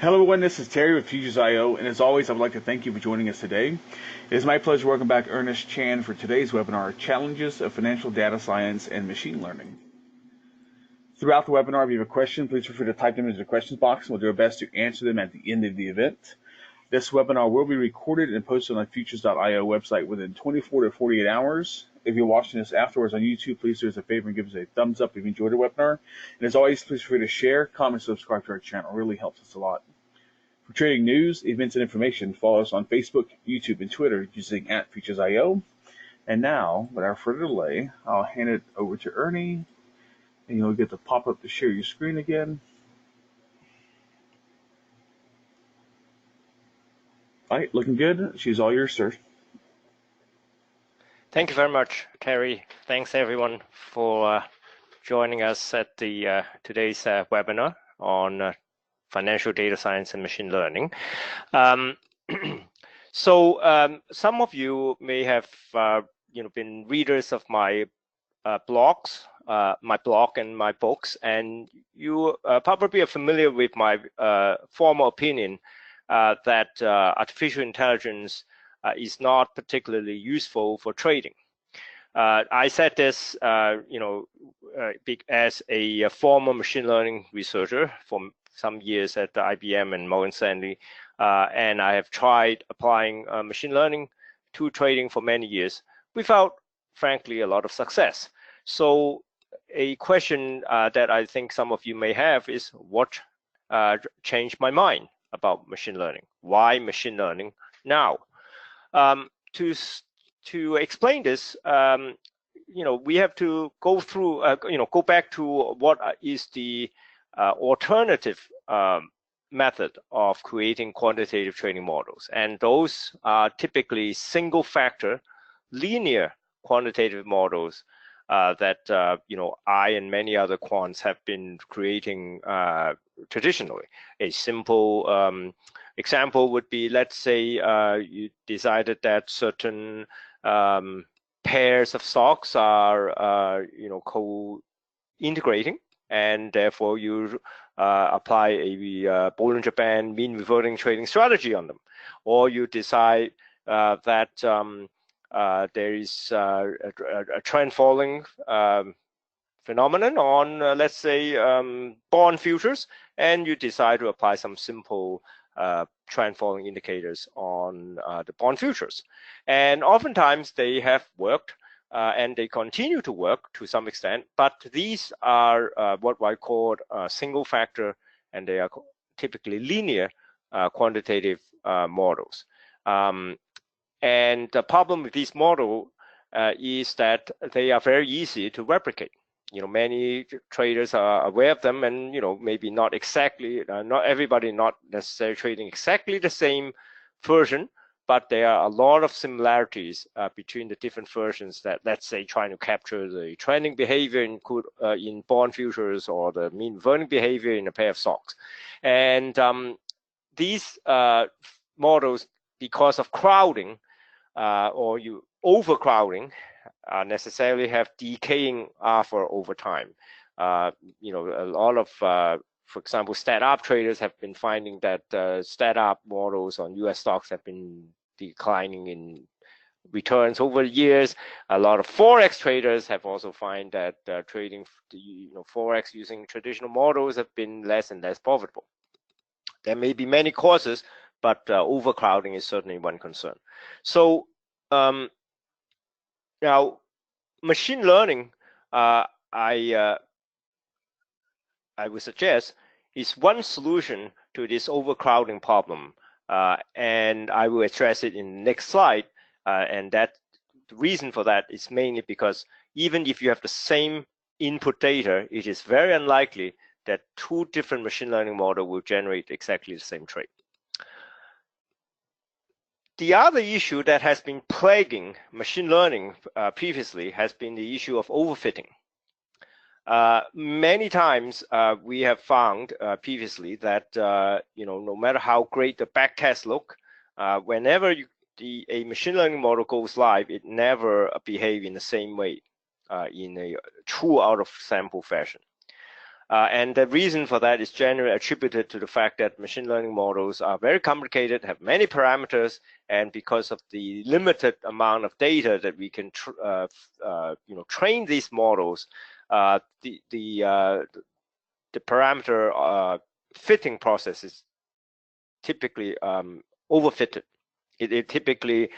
Hello everyone, this is Terry with Futures.io, and as always, I would like to thank you for joining us today. It is my pleasure to welcome back Ernest Chan for today's webinar, Challenges of Financial Data Science and Machine Learning. Throughout the webinar, if you have a question, please feel free to type them into the questions box, and we'll do our best to answer them at the end of the event. This webinar will be recorded and posted on the Futures.io website within 24 to 48 hours. If you're watching this afterwards on YouTube, please do us a favor and give us a thumbs up if you enjoyed the webinar. And as always, please feel free to share, comment, subscribe to our channel. It really helps us a lot. For trading news, events, and information, follow us on Facebook, YouTube, and Twitter using @Futures.io. And now, without further delay, I'll hand it over to Ernie, and you'll get the pop-up to share your screen again. All right, looking good. She's all yours, sir. Thank you very much, Terry. Thanks everyone for joining us at the today's webinar on financial data science and machine learning. Some of you may have been readers of my blogs, my blog and my books, and you probably are familiar with my former opinion that artificial intelligence is not particularly useful for trading. I said this, as a former machine learning researcher for some years at the IBM and Morgan Stanley, and I have tried applying machine learning to trading for many years without, frankly, a lot of success. So a question that I think some of you may have is, what changed my mind about machine learning? Why machine learning now? To explain this, we have to go through, go back to what is the alternative method of creating quantitative trading models, and those are typically single-factor linear quantitative models that I and many other quants have been creating traditionally. A simple example would be, let's say you decided that certain pairs of stocks are co-integrating, and therefore you apply a Bollinger Band mean reverting trading strategy on them. Or you decide that there is a trend following phenomenon on, let's say, bond futures, and you decide to apply some simple trend following indicators on the bond futures. And oftentimes they have worked and they continue to work to some extent, but these are what I call single factor, and they are typically linear quantitative models. And the problem with this model is that they are very easy to replicate. Many traders are aware of them, and maybe not exactly, not everybody not necessarily trading exactly the same version, but there are a lot of similarities between the different versions that, let's say, trying to capture the trending behavior in bond futures or the mean reverting behavior in a pair of stocks. And these models, because of crowding or overcrowding, necessarily have decaying alpha over time. A lot of, for example, stat-up traders have been finding that stat-up models on US stocks have been declining in returns over years. A lot of Forex traders have also found that trading Forex using traditional models have been less and less profitable. There may be many causes, but overcrowding is certainly one concern. So now, machine learning, I would suggest, is one solution to this overcrowding problem, and I will address it in the next slide. And the reason for that is mainly because even if you have the same input data, it is very unlikely that two different machine learning models will generate exactly the same trade. The other issue that has been plaguing machine learning previously has been the issue of overfitting. Many times we have found previously that no matter how great the backcasts look, whenever a machine learning model goes live, it never behaves in the same way in a true out of sample fashion. And the reason for that is generally attributed to the fact that machine learning models are very complicated, have many parameters, and because of the limited amount of data that we can train these models, the parameter fitting process is typically overfitted. It typically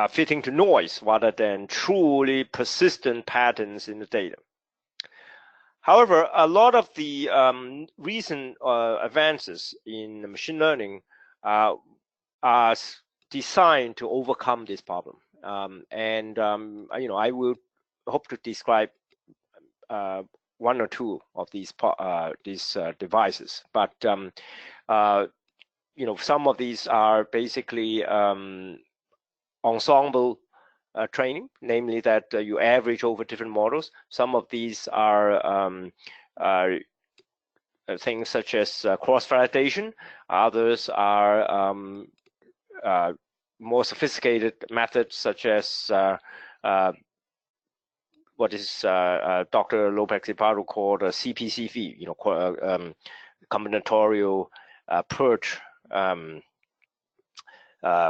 fitting to noise rather than truly persistent patterns in the data. However, a lot of the recent advances in machine learning are designed to overcome this problem. I will hope to describe one or two of these devices, but some of these are basically ensemble training, namely that you average over different models. Some of these are things such as cross-validation. Others are more sophisticated methods such as what is Dr. Lopez-Ibarra called CPCV, combinatorial purge.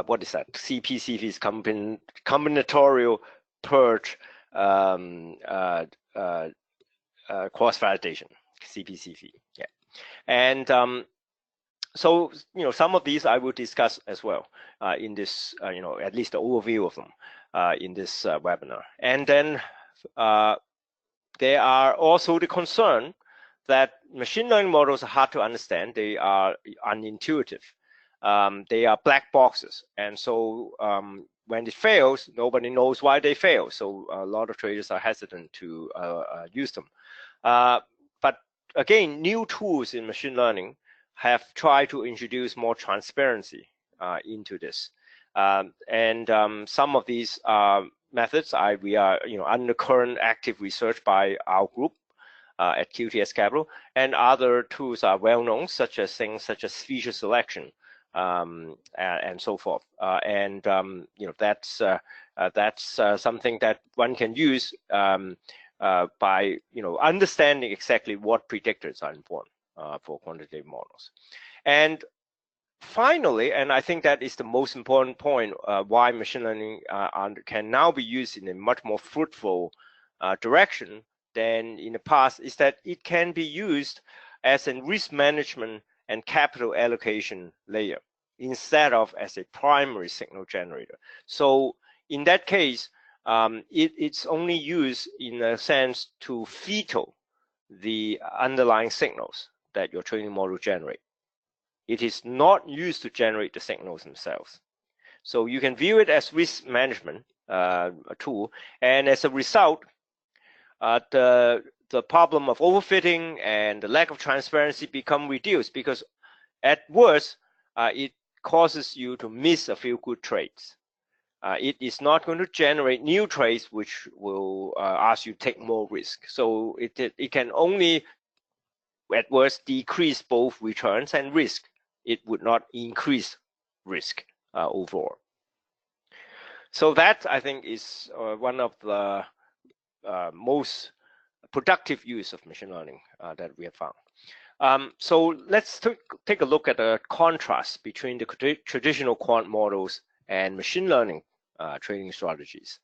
What is that? CPCV is combinatorial purge cross-validation, CPCV. Yeah, and so some of these I will discuss as well in this, at least the overview of them in this webinar. And then there are also the concern that machine learning models are hard to understand. They are unintuitive. They are black boxes, and so when it fails, nobody knows why they fail. So a lot of traders are hesitant to use them. But again, new tools in machine learning have tried to introduce more transparency into this. Some of these methods we are under current active research by our group at QTS Capital, and other tools are well known, such as things such as feature selection. And so forth, that's something that one can use by understanding exactly what predictors are important for quantitative models. And finally, and I think that is the most important point, why machine learning can now be used in a much more fruitful direction than in the past, is that it can be used as a risk management and capital allocation layer instead of as a primary signal generator. So in that case, it's only used in a sense to filter the underlying signals that your training model generate. It is not used to generate the signals themselves. So you can view it as risk management tool, and as a result, the problem of overfitting and the lack of transparency become reduced, because at worst, it causes you to miss a few good trades. It is not going to generate new trades which will ask you to take more risk. So it can only, at worst, decrease both returns and risk. It would not increase risk overall. So that, I think, is one of the most productive use of machine learning that we have found. So let's take a look at the contrast between the traditional quant models and machine learning trading strategies.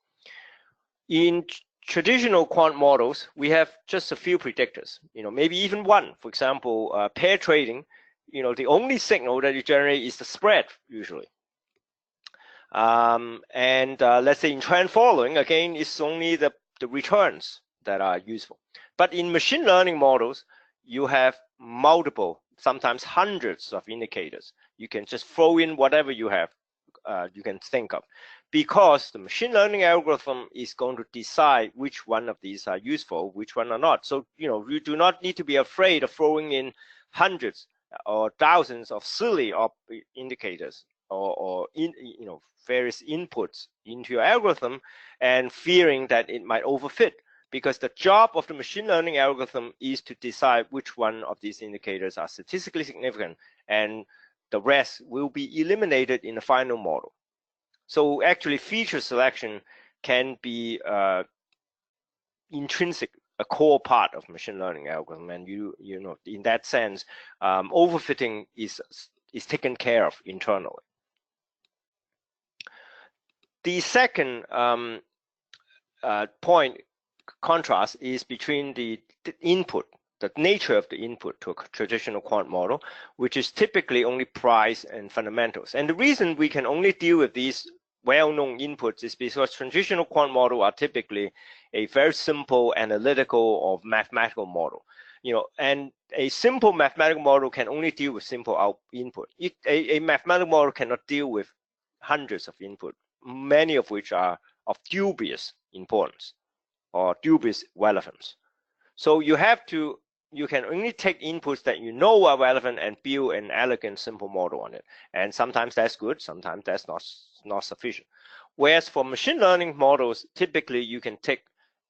In traditional quant models, we have just a few predictors, maybe even one. For example, pair trading, the only signal that you generate is the spread usually. Let's say in trend following, again, it's only the returns that are useful. But in machine learning models, you have multiple, sometimes hundreds of indicators. You can just throw in whatever you have, you can think of, because the machine learning algorithm is going to decide which one of these are useful, which one are not. So, you do not need to be afraid of throwing in hundreds or thousands of silly indicators or various inputs into your algorithm and fearing that it might overfit. Because the job of the machine learning algorithm is to decide which one of these indicators are statistically significant, and the rest will be eliminated in the final model. So actually, feature selection can be intrinsic a core part of machine learning algorithm, and you know, in that sense, overfitting is taken care of internally. The second point contrast is between the input, the nature of the input to a traditional quant model, which is typically only price and fundamentals. And the reason we can only deal with these well-known inputs is because traditional quant models are typically a very simple analytical or mathematical model. You know, and a simple mathematical model can only deal with simple input. A mathematical model cannot deal with hundreds of input, many of which are of dubious importance or dubious relevance. So you can only take inputs that you know are relevant and build an elegant, simple model on it. And sometimes that's good, sometimes that's not sufficient. Whereas for machine learning models, typically you can take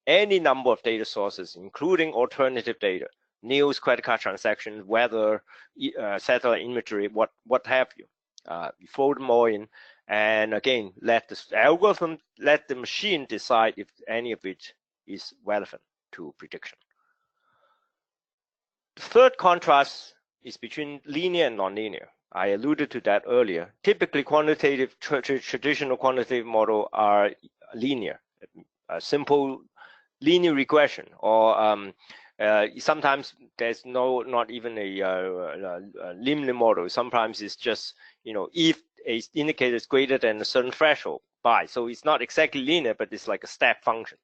any number of data sources, including alternative data, news, credit card transactions, weather, satellite imagery, what have you. You throw them all in, and again, let the machine decide if any of it is relevant to prediction. The third contrast is between linear and nonlinear. I alluded to that earlier. Typically, traditional quantitative models are linear, a simple linear regression, or sometimes there's not even a linear model. Sometimes it's just, you know, if a indicator is greater than a certain threshold, by. So it's not exactly linear, but it's like a step function.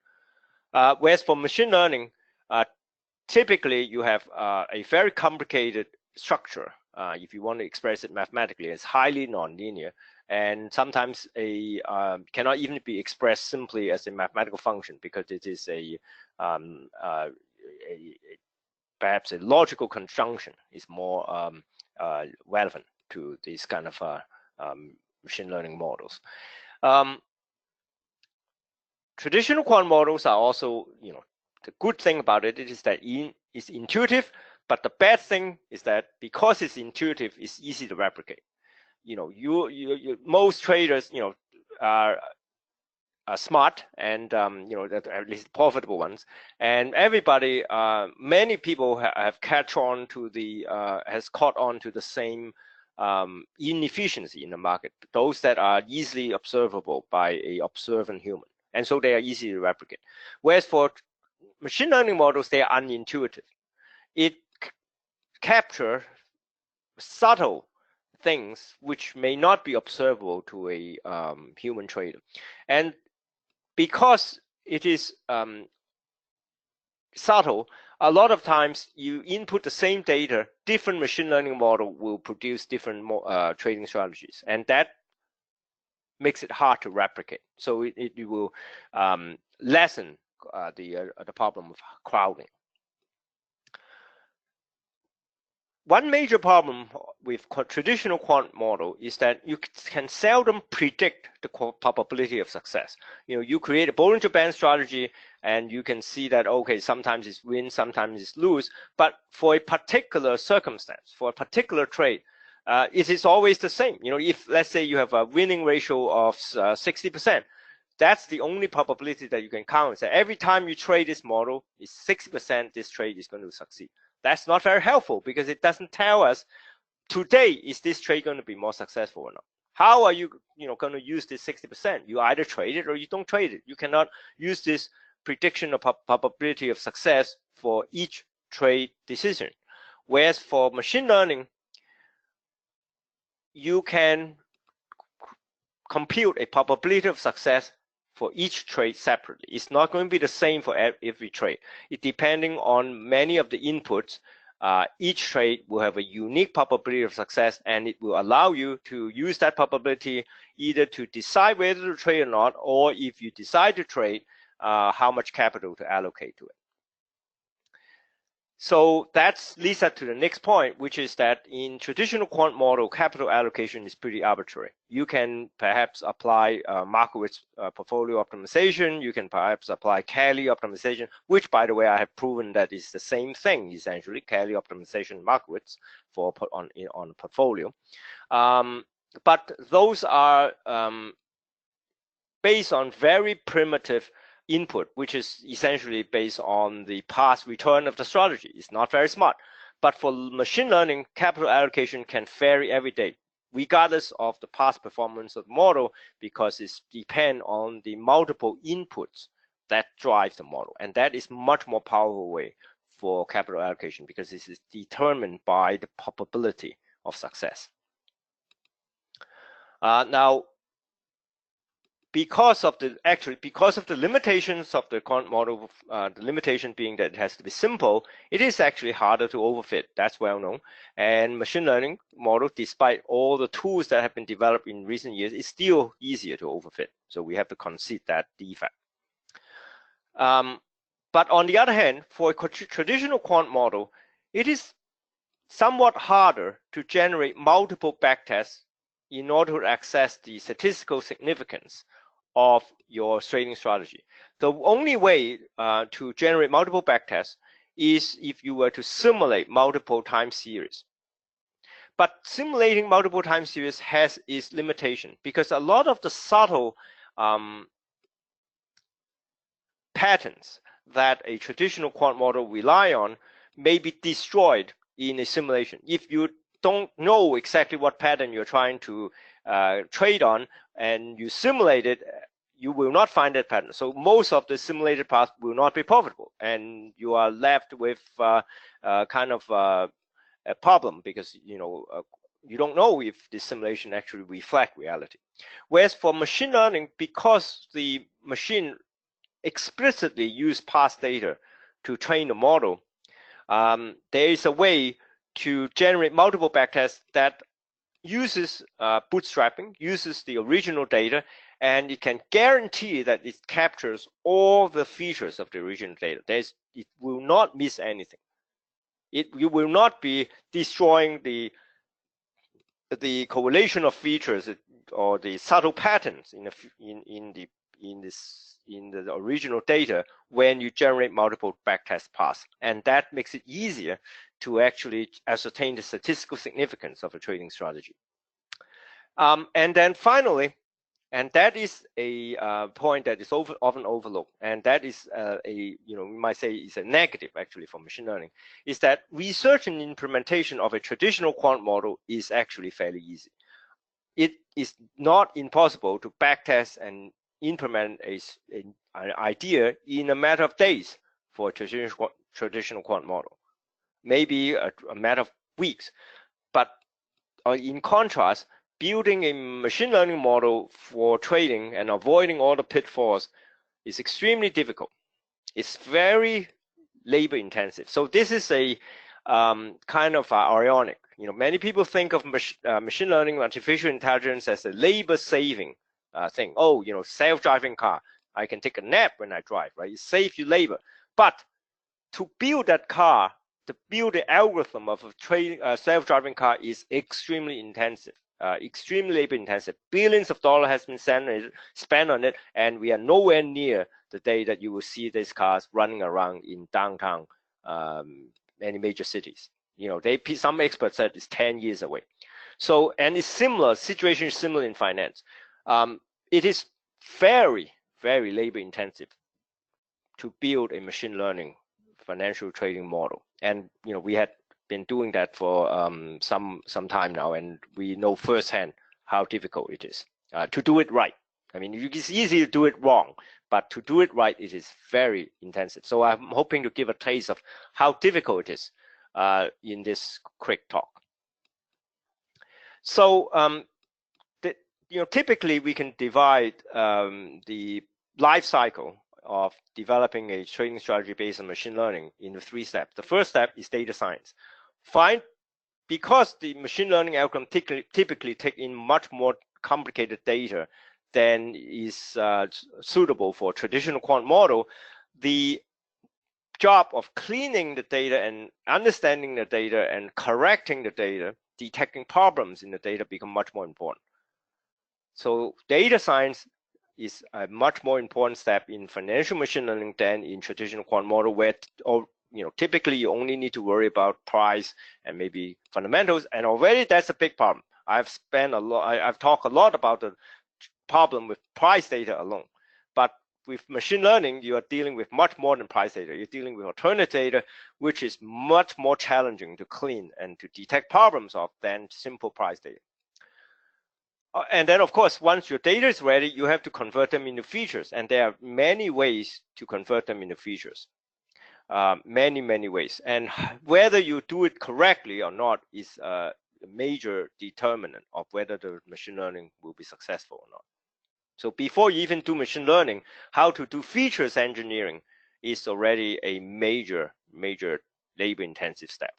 Whereas for machine learning, typically you have a very complicated structure. If you want to express it mathematically, it's highly nonlinear, and sometimes cannot even be expressed simply as a mathematical function, because it is perhaps a logical conjunction is more relevant to these kind of machine learning models. Traditional quant models are also, you know, the good thing about it is that it's intuitive, but the bad thing is that because it's intuitive, it's easy to replicate. You know, most traders, you know, are smart, and you know, at least profitable ones, and everybody, many people have caught on to the same inefficiency in the market, those that are easily observable by a observant human, and so they are easy to replicate. Whereas for machine learning models, they are unintuitive. It captures subtle things which may not be observable to a human trader, and because it is subtle, a lot of times you input the same data, different machine learning model will produce different trading strategies, and that makes it hard to replicate. So it will lessen the problem of crowding. One major problem with traditional quant model is that you can seldom predict the probability of success. You know, you create a Bollinger Band strategy, and you can see that, okay, sometimes it's win, sometimes it's lose. But for a particular circumstance, for a particular trade, it is always the same. You know, if let's say you have a winning ratio of 60%, that's the only probability that you can count. So every time you trade this model, is 60% this trade is going to succeed. That's not very helpful, because it doesn't tell us today, is this trade going to be more successful or not? How are you, going to use this 60%? You either trade it or you don't trade it. You cannot use this prediction of probability of success for each trade decision. Whereas for machine learning, you can compute a probability of success for each trade separately. It's not going to be the same for every trade. It depending on many of the inputs. Each trade will have a unique probability of success, and it will allow you to use that probability either to decide whether to trade or not, or if you decide to trade, how much capital to allocate to it. So that leads us to the next point, which is that in traditional quant model, capital allocation is pretty arbitrary. You can perhaps apply Markowitz portfolio optimization. You can perhaps apply Kelly optimization, which, by the way, I have proven that is the same thing, essentially, Kelly optimization Markowitz for on a portfolio. But those are based on very primitive input, which is essentially based on the past return of the strategy. It's not very smart. But for machine learning, capital allocation can vary every day, regardless of the past performance of the model, because it depends on the multiple inputs that drive the model. And that is much more powerful way for capital allocation, because this is determined by the probability of success. Now, because of the limitations of the quant model, the limitation being that it has to be simple, it is actually harder to overfit. That's well known. And machine learning model, despite all the tools that have been developed in recent years, is still easier to overfit. So we have to concede that defect. But on the other hand, for a traditional quant model, it is somewhat harder to generate multiple backtests in order to access the statistical significance of your trading strategy. The only way to generate multiple backtests is if you were to simulate multiple time series. But simulating multiple time series has its limitation, because a lot of the subtle patterns that a traditional quant model rely on may be destroyed in a simulation. If you don't know exactly what pattern you're trying to trade on and you simulate it, you will not find that pattern. So most of the simulated paths will not be profitable, and you are left with kind of a problem, because you don't know if the simulation actually reflects reality. Whereas for machine learning, because the machine explicitly use past data to train the model, there is a way to generate multiple backtests that uses bootstrapping, uses the original data, and it can guarantee that it captures all the features of the original data. It will not miss anything. You will not be destroying the correlation of features or the subtle patterns in the original data when you generate multiple backtest paths, and that makes it easier to actually ascertain the statistical significance of a trading strategy. And then finally, and that is a point that is often overlooked, and that is we might say is a negative actually for machine learning, is that research and implementation of a traditional quant model is actually fairly easy. It is not impossible to backtest and implement an idea in a matter of days for a traditional quant model, maybe a matter of weeks. But in contrast, building a machine learning model for trading and avoiding all the pitfalls is extremely difficult. It's very labor intensive. So this is a kind of ironic. Many people think of machine learning, artificial intelligence as a labor saving thing. Oh, self-driving car, I can take a nap when I drive, right? It saves you labor. But to build that car, to build the algorithm of a self-driving car is extremely intensive. Extremely labor intensive. Billions of dollars has been spent on it, and we are nowhere near the day that you will see these cars running around in downtown any major cities. Some experts said it's 10 years away. So, and it's similar, situation is similar in finance. It is very, very labor intensive to build a machine learning financial trading model, and we had been doing that for some time now, and we know firsthand how difficult it is to do it right. I mean, it's easy to do it wrong, but to do it right, it is very intensive. So I'm hoping to give a taste of how difficult it is in this quick talk. So typically we can divide the life cycle of developing a trading strategy based on machine learning into 3 steps. The first step is data science. Because the machine learning algorithm typically take in much more complicated data than is suitable for a traditional quant model, the job of cleaning the data and understanding the data and correcting the data, detecting problems in the data become much more important. So data science is a much more important step in financial machine learning than in traditional quant model, where typically you only need to worry about price and maybe fundamentals, and already that's a big problem. I've talked a lot about the problem with price data alone, but with machine learning, you are dealing with much more than price data. You're dealing with alternate data, which is much more challenging to clean and to detect problems of than simple price data. And then, of course, once your data is ready, you have to convert them into features. And there are many ways to convert them into features. Many ways. And whether you do it correctly or not is a major determinant of whether the machine learning will be successful or not. So before you even do machine learning, how to do features engineering is already a major labor-intensive step.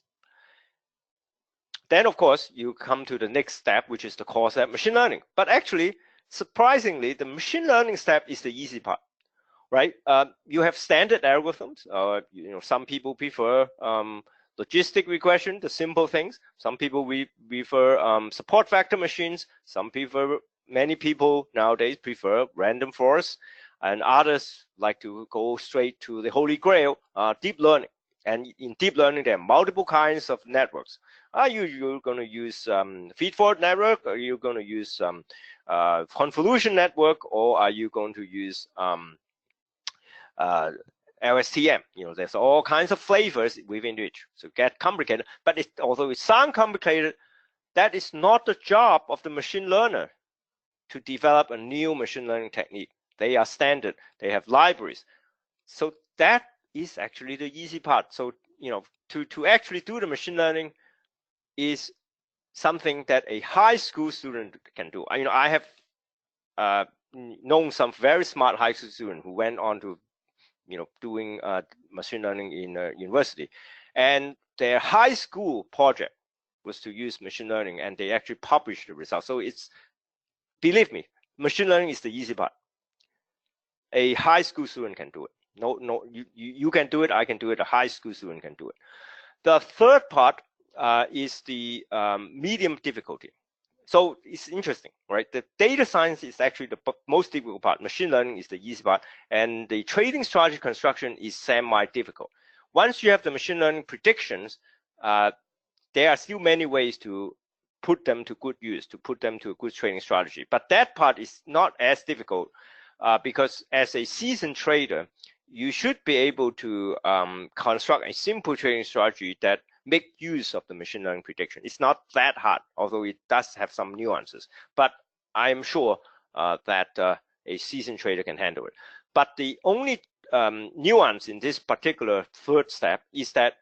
Then, of course, you come to the next step, which is the core step, machine learning. But actually, surprisingly, the machine learning step is the easy part, right? You have standard algorithms. Some people prefer logistic regression, the simple things. Some people prefer support vector machines. Many people nowadays prefer random forests, and others like to go straight to the holy grail, deep learning. And in deep learning, there are multiple kinds of networks. Are you going to use feed-forward network? Are you going to use convolution network? Or are you going to use LSTM? There's all kinds of flavors within each. So get complicated. But although it sounds complicated, that is not the job of the machine learner to develop a new machine learning technique. They are standard. They have libraries. So that is actually the easy part. So to actually do the machine learning is something that a high school student can do. I have known some very smart high school students who went on to doing machine learning in university, and their high school project was to use machine learning, and they actually published the results. So believe me, machine learning is the easy part. A high school student can do it. No, you can do it. I can do it. A high school student can do it. The third part is the medium difficulty. So it's interesting, right? The data science is actually the most difficult part. Machine learning is the easy part, and the trading strategy construction is semi-difficult. Once you have the machine learning predictions, there are still many ways to put them to good use, to put them to a good trading strategy. But that part is not as difficult because as a seasoned trader, you should be able to construct a simple trading strategy that make use of the machine learning prediction. It's not that hard, although it does have some nuances. But I am sure that a seasoned trader can handle it. But the only nuance in this particular third step is that,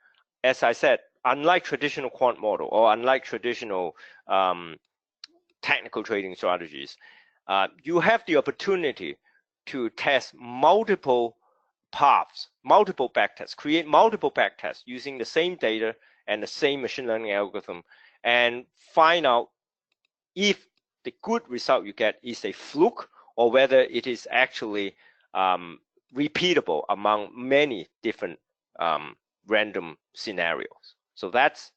as I said, unlike traditional quant model or unlike traditional technical trading strategies, you have the opportunity to test multiple paths, multiple backtests, create multiple backtests using the same data and the same machine learning algorithm, and find out if the good result you get is a fluke or whether it is actually repeatable among many different random scenarios. So that's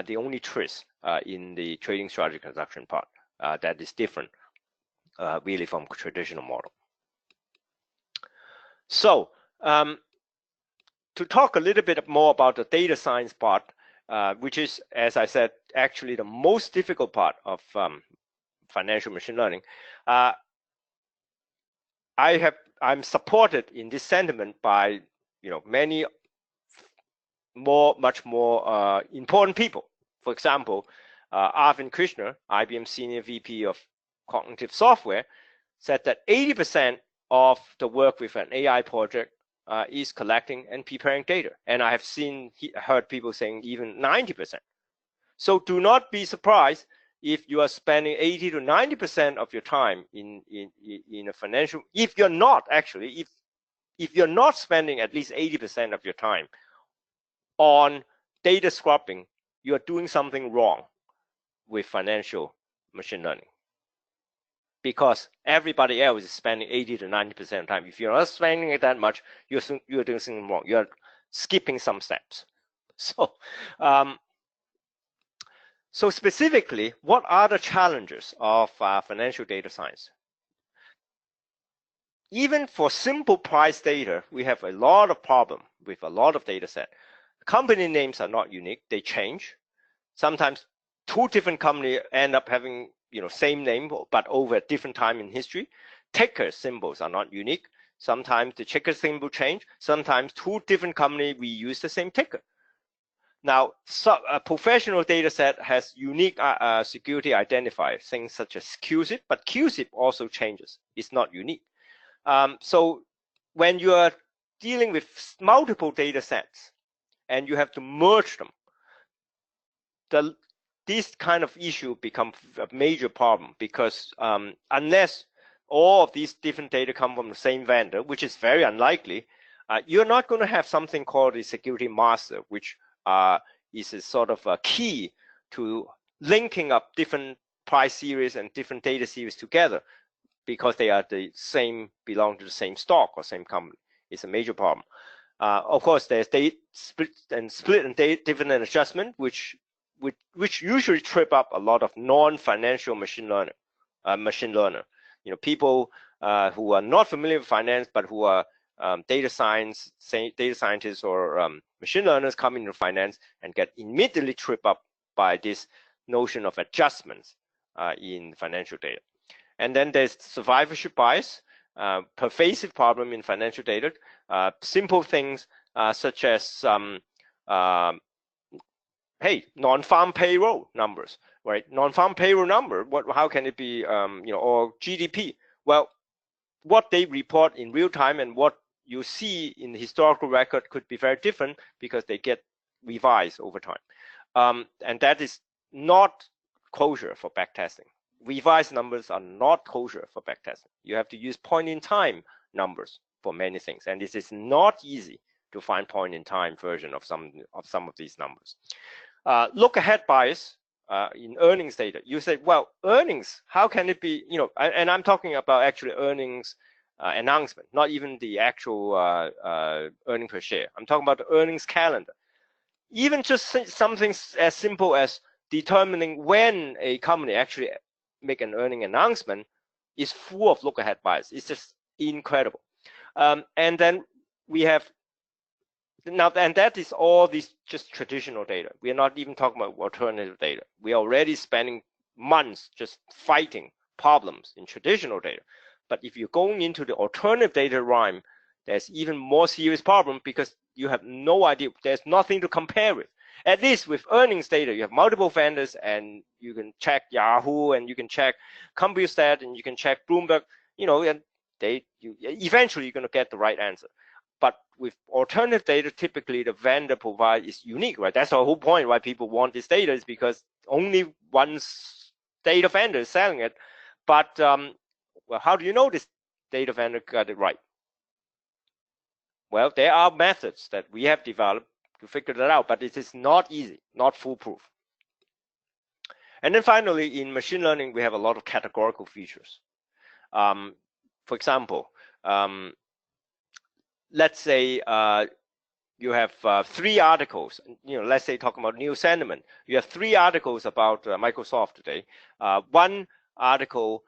the only twist in the trading strategy construction part that is different really from traditional model. So to talk a little bit more about the data science part, which is, as I said, actually the most difficult part of financial machine learning, I'm supported in this sentiment by many much more important people. For example, Arvind Krishna, IBM Senior VP of Cognitive Software, said that 80% of the work with an AI project is collecting and preparing data. And I have heard people saying even 90%. So do not be surprised if you are spending 80 to 90% of your time in a financial, if you're not actually, if you're not spending at least 80% of your time on data scrubbing, you're doing something wrong with financial machine learning. Because everybody else is spending 80 to 90% of the time. If you're not spending it that much, you're doing something wrong. You're skipping some steps. So specifically, what are the challenges of financial data science? Even for simple price data, we have a lot of problem with a lot of data set. Company names are not unique. They change. Sometimes two different companies end up having same name, but over a different time in history. Ticker symbols are not unique. Sometimes the ticker symbol change. Sometimes two different companies reuse the same ticker. Now, a professional data set has unique security identifiers, things such as QZIP, but QZIP also changes. It's not unique. So when you are dealing with multiple data sets and you have to merge them, this kind of issue becomes a major problem, because unless all of these different data come from the same vendor, which is very unlikely, you're not going to have something called a security master, which is a sort of a key to linking up different price series and different data series together, because they are the same, belong to the same stock or same company. It's a major problem. Of course, there's data split and data dividend adjustment, which usually trip up a lot of non-financial machine learner. People who are not familiar with finance, but who are data scientists or machine learners come into finance and get immediately tripped up by this notion of adjustments in financial data. And then there's survivorship bias, pervasive problem in financial data. Simple things such as hey, non-farm payroll numbers, right? Non-farm payroll number, how can it be, or GDP? Well, what they report in real time and what you see in the historical record could be very different, because they get revised over time. And that is not kosher for backtesting. Revised numbers are not kosher for backtesting. You have to use point-in-time numbers for many things, and this is not easy to find point-in-time version of some of these numbers. Look-ahead bias in earnings data. You say, well, earnings, how can it be, and I'm talking about actually earnings announcement, not even the actual earning per share. I'm talking about the earnings calendar. Even just something as simple as determining when a company actually make an earning announcement is full of look-ahead bias. It's just incredible. And then we have now, and that is all these just traditional data. We are not even talking about alternative data. We are already spending months just fighting problems in traditional data. But if you're going into the alternative data realm, there's even more serious problem, because you have no idea. There's nothing to compare with. At least with earnings data, you have multiple vendors, and you can check Yahoo, and you can check CompuStat, and you can check Bloomberg. And eventually you're going to get the right answer. But with alternative data, typically the vendor provide is unique, right? That's the whole point why people want this data, is because only one data vendor is selling it. But well, how do you know this data vendor got it right? Well, there are methods that we have developed to figure that out, but it is not easy, not foolproof. And then finally, in machine learning, we have a lot of categorical features. For example, let's say you have 3 articles. Let's say talking about news sentiment. You have 3 articles about Microsoft today. One article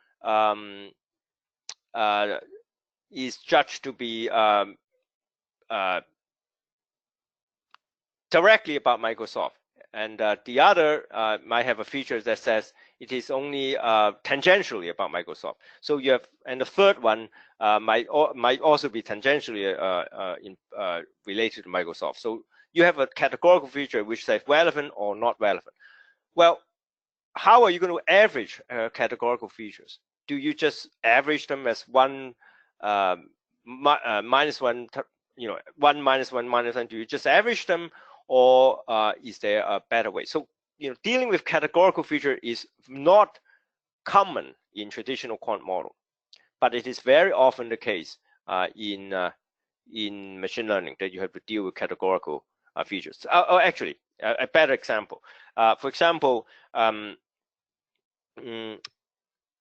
is judged to be directly about Microsoft, and the other might have a feature that says it is only tangentially about Microsoft. So you have, and the third one might also be tangentially related to Microsoft. So you have a categorical feature which says relevant or not relevant. Well, how are you going to average categorical features? Do you just average them as 1 minus 1, 1 minus 1 minus 1? Do you just average them, or is there a better way? So dealing with categorical feature is not common in traditional quant model, but it is very often the case in machine learning that you have to deal with categorical features. Actually, a better example. For example,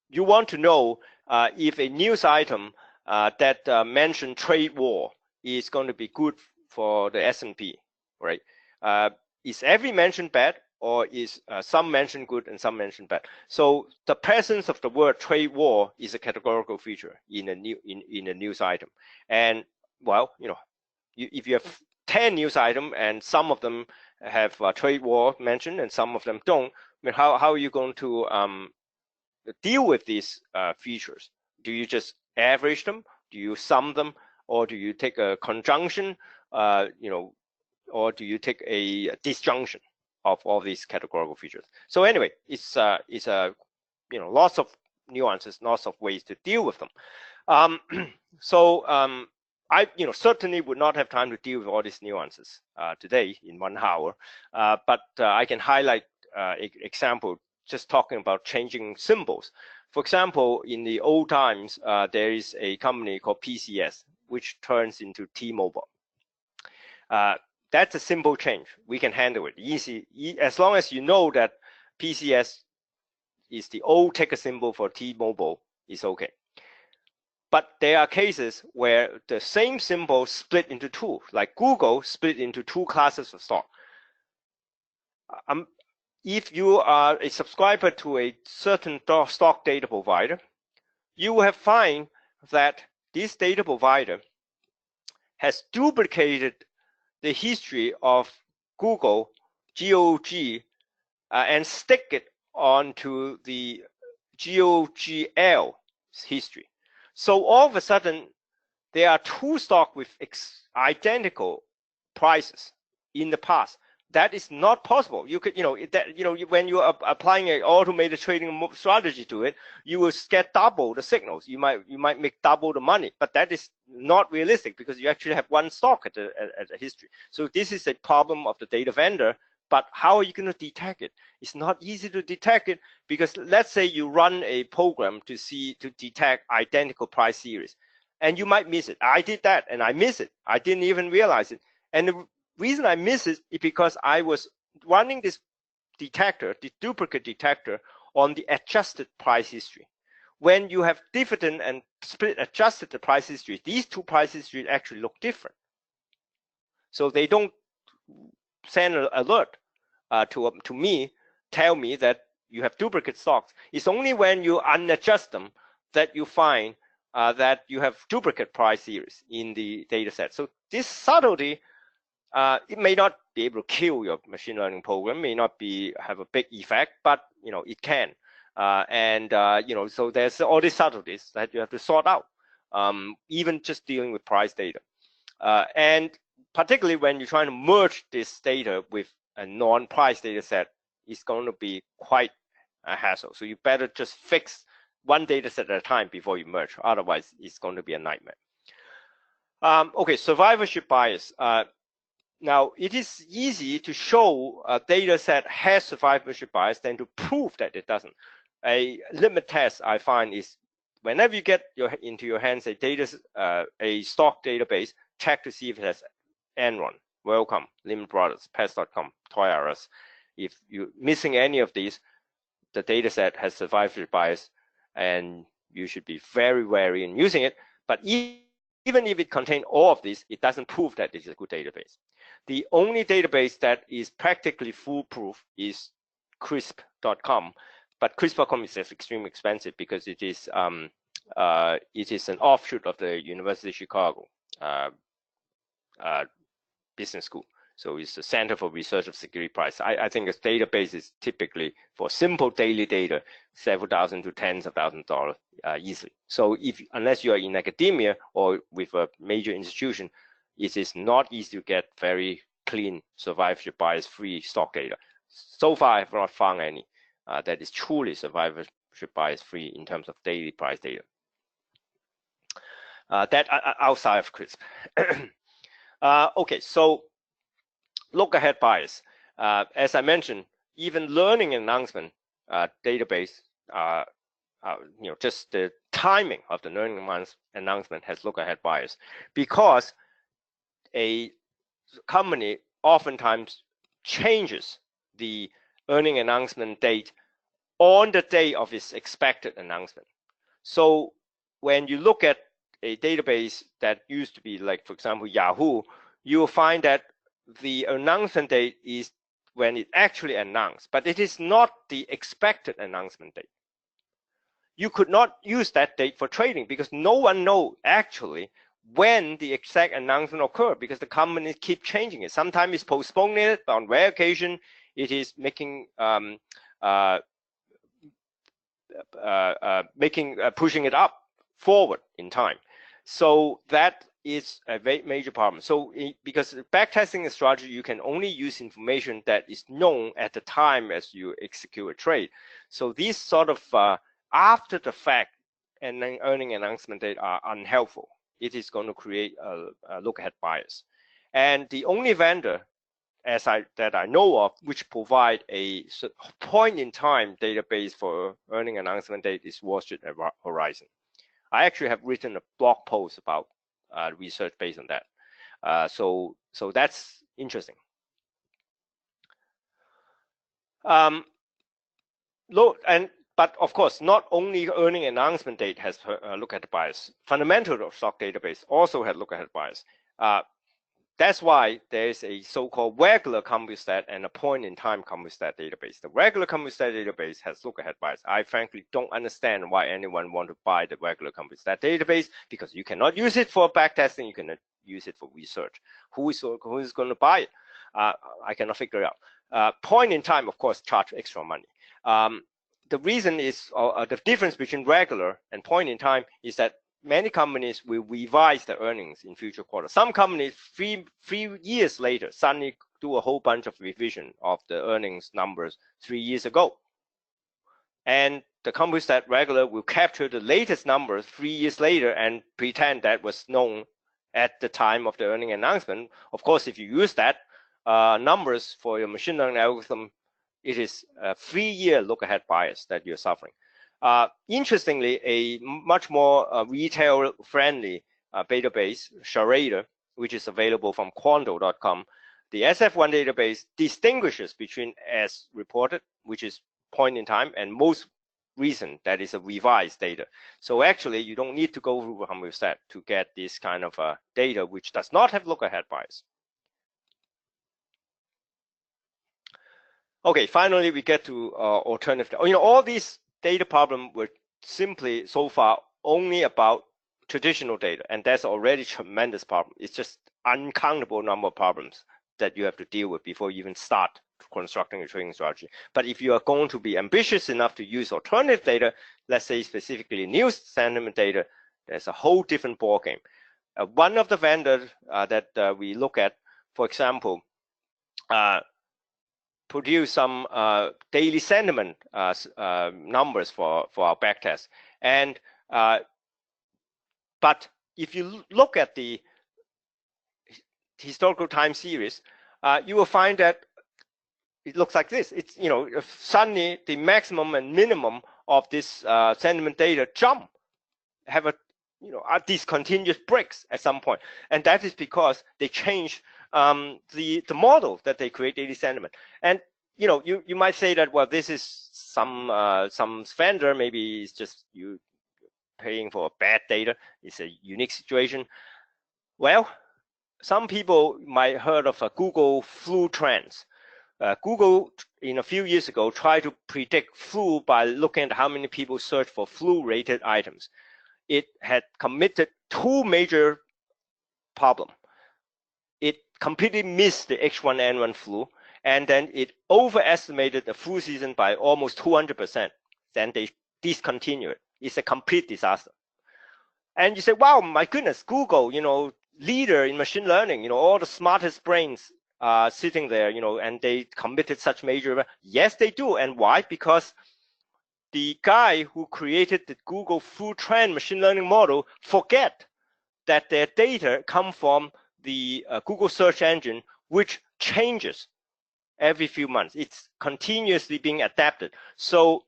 you want to know if a news item that mentioned trade war is going to be good for the S&P, right? Is every mention bad, or is some mention good and some mention bad? So the presence of the word trade war is a categorical feature in a news item. And well, if you have 10 news items and some of them have trade war mentioned and some of them don't, how are you going to deal with these features? Do you just average them? Do you sum them? or do you take a conjunction, or do you take a disjunction of all these categorical features? So anyway, it's lots of nuances, lots of ways to deal with them. I certainly would not have time to deal with all these nuances today in 1 hour, but I can highlight example just talking about changing symbols. For example, in the old times, there is a company called PCS, which turns into T-Mobile. That's a simple change. We can handle it easy, as long as you know that PCS is the old ticker symbol for T-Mobile, is okay. But there are cases where the same symbol split into two, like Google split into 2 classes of stock. If you are a subscriber to a certain stock data provider, you will have find that this data provider has duplicated the history of Google, GOG, and stick it onto the GOGL history. So all of a sudden, there are 2 stocks with identical prices in the past. That is not possible. You could, when you are applying an automated trading strategy to it, you will get double the signals. You might make double the money, but that is not realistic because you actually have 1 stock at a history. So this is a problem of the data vendor. But how are you going to detect it? It's not easy to detect it because let's say you run a program to detect identical price series, and you might miss it. I did that and I missed it. I didn't even realize it. And the reason I missed it is because I was running this detector, the duplicate detector, on the adjusted price history. When you have dividend and split adjusted the price history, these 2 price histories actually look different. So they don't send an alert to me, tell me that you have duplicate stocks. It's only when you unadjust them that you find that you have duplicate price series in the data set. So this subtlety, it may not be able to kill your machine learning program, may not have a big effect, but it can. So there's all these subtleties that you have to sort out, even just dealing with price data. And particularly when you're trying to merge this data with a non-price data set, it's going to be quite a hassle. So you better just fix 1 data set at a time before you merge. Otherwise, it's going to be a nightmare. Okay, survivorship bias. Now, it is easy to show a data set has survivorship bias than to prove that it doesn't. A limit test I find is whenever you get into your hands a stock database, check to see if it has Enron, Welcome, Lehman Brothers, Pets.com, Toys R Us. If you're missing any of these, the data set has survivorship bias, and you should be very wary in using it. But even if it contains all of these, it doesn't prove that it's a good database. The only database that is practically foolproof is CRISP.com, but CRISP.com is extremely expensive because it is an offshoot of the University of Chicago business school. So it's the Center for Research of Security Price. I think a database is typically for simple daily data, several thousand to tens of thousands of dollars easily. So unless you are in academia or with a major institution, it is not easy to get very clean survivorship bias free stock data. So far, I have not found any that is truly survivorship bias free in terms of daily price data. That outside of CRISP. Okay, so Lookahead bias. As I mentioned, even learning announcement database, just the timing of the learning announcement has Lookahead bias because a company oftentimes changes the earning announcement date on the day of its expected announcement. So when you look at a database that used to be like, for example, Yahoo, you will find that the announcement date is when it actually announced, but it is not the expected announcement date. You could not use that date for trading because no one knows actually when the exact announcement occurred because the company keep changing it. Sometimes it's postponing it, but on rare occasion it is making pushing it up forward in time. So that is a very major problem. So because backtesting strategy, you can only use information that is known at the time as you execute a trade. So these sort of after the fact and then earning announcement data are unhelpful. It is going to create a look-ahead bias. And the only vendor that I know of which provide a point-in-time database for earning announcement date is Wall Street Horizon. I actually have written a blog post about research based on that. So that's interesting. But of course, not only earning announcement date has look-ahead bias. Fundamental stock database also had look-ahead bias. That's why there's a so-called regular CompuStat and a point-in-time CompuStat database. The regular CompuStat database has look-ahead bias. I frankly don't understand why anyone want to buy the regular CompuStat database, because you cannot use it for backtesting. You cannot use it for research. Who is going to buy it? I cannot figure it out. Point-in-time, of course, charge extra money. The reason is the difference between regular and point-in-time is that many companies will revise the earnings in future quarters. Some companies, three years later, suddenly do a whole bunch of revision of the earnings numbers 3 years ago. And the CompuStat regular will capture the latest numbers 3 years later and pretend that was known at the time of the earning announcement. Of course, if you use that numbers for your machine learning algorithm, it is a 3-year look-ahead bias that you're suffering. Interestingly, a much more retail-friendly database, Charade, which is available from quanto.com, the SF1 database distinguishes between as reported, which is point in time, and most recent, that is a revised data. So actually, you don't need to go through CompuStat to get this kind of data, which does not have look-ahead bias. Okay, finally, we get to alternative. All these data problems were simply so far only about traditional data, and that's already a tremendous problem. It's just uncountable number of problems that you have to deal with before you even start constructing a trading strategy. But if you are going to be ambitious enough to use alternative data, let's say specifically news sentiment data, there's a whole different ballgame. One of the vendors that we look at, for example, produce some daily sentiment numbers for our backtest. And but if you look at the historical time series, you will find that it looks like this. It's suddenly the maximum and minimum of this sentiment data jump, have these continuous breaks at some point, and that is because they change the model that they create daily sentiment. And you might say that, well, this is some vendor, maybe it's just you paying for bad data. It's a unique situation. Well, some people might heard of Google flu trends. Google, in a few years ago, tried to predict flu by looking at how many people search for flu-related items. It had committed 2 major problems. It completely missed the H1N1 flu, and then it overestimated the flu season by almost 200%. Then they discontinued it. It's a complete disaster. And you say, wow, my goodness, Google, leader in machine learning, all the smartest brains are sitting there, and they committed such major. Yes, they do. And why? Because the guy who created the Google flu trend machine learning model forget that their data come from the Google search engine, which changes every few months. It's continuously being adapted. So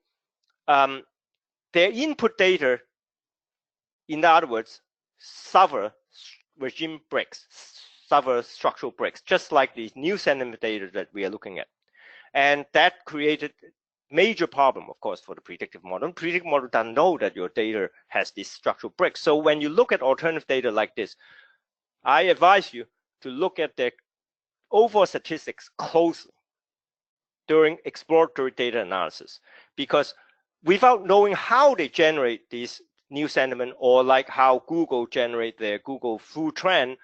their input data, in other words, suffer regime breaks, suffer structural breaks, just like the new sentiment data that we are looking at. And that created major problem, of course, for the predictive model. Predictive model doesn't know that your data has this structural break. So when you look at alternative data like this, I advise you to look at the overall statistics closely during exploratory data analysis, because without knowing how they generate these new sentiment, or like how Google generate their Google flu trend,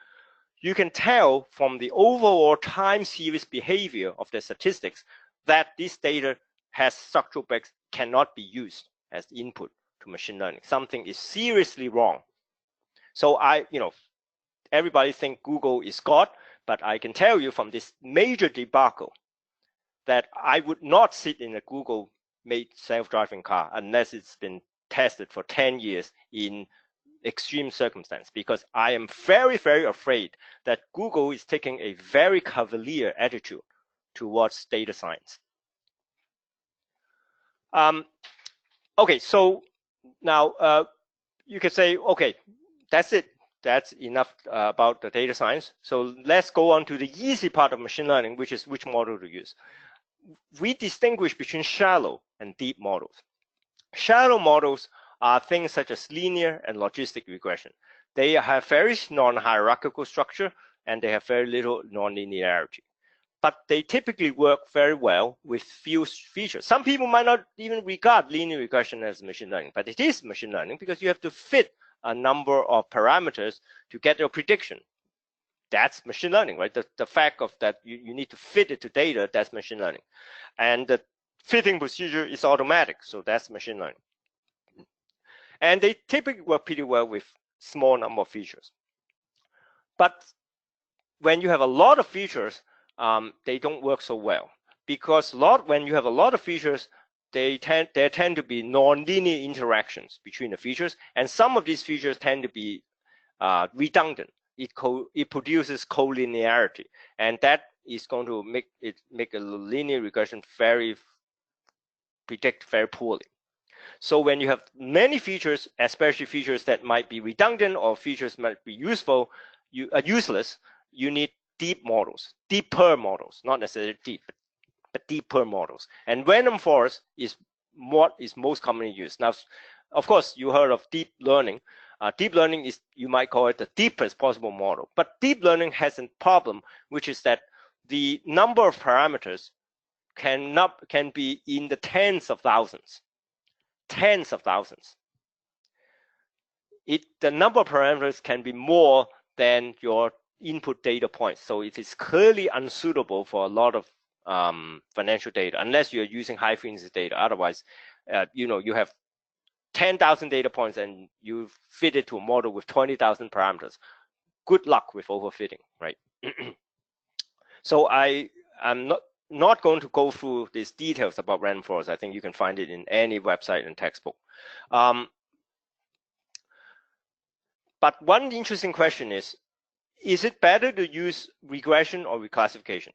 you can tell from the overall time series behavior of the statistics that this data has structural breaks, cannot be used as input to machine learning. Something is seriously wrong. So everybody think Google is God, but I can tell you from this major debacle that I would not sit in a Google-made self-driving car unless it's been tested for 10 years in extreme circumstance, because I am very, very afraid that Google is taking a very cavalier attitude towards data science. Okay, so now you can say, okay, that's it. That's enough about the data science. So let's go on to the easy part of machine learning, which is which model to use. We distinguish between shallow and deep models. Shallow models are things such as linear and logistic regression. They have very non-hierarchical structure and they have very little non-linearity. But they typically work very well with few features. Some people might not even regard linear regression as machine learning, but it is machine learning because you have to fit a number of parameters to get your prediction. That's machine learning, right? The fact of that you need to fit it to data, that's machine learning. And the fitting procedure is automatic, so that's machine learning. And they typically work pretty well with small number of features. But when you have a lot of features, they don't work so well, because when you have a lot of features, there tend to be non-linear interactions between the features, and some of these features tend to be redundant. It produces collinearity, and that is going to make a linear regression predict very poorly. So when you have many features, especially features that might be redundant or features might be useless, you need deep models, deeper models, not necessarily deep, but deeper models. And random forest is what is most commonly used. Now, of course, you heard of deep learning. Deep learning is, you might call it the deepest possible model. But deep learning has a problem, which is that the number of parameters can be in the tens of thousands. Tens of thousands. The number of parameters can be more than your input data points. So it is clearly unsuitable for a lot of financial data, unless you're using high frequency data. Otherwise, you have 10,000 data points and you fit it to a model with 20,000 parameters. Good luck with overfitting, right? So I'm not going to go through these details about random forest. I think you can find it in any website and textbook. But one interesting question is it better to use regression or reclassification?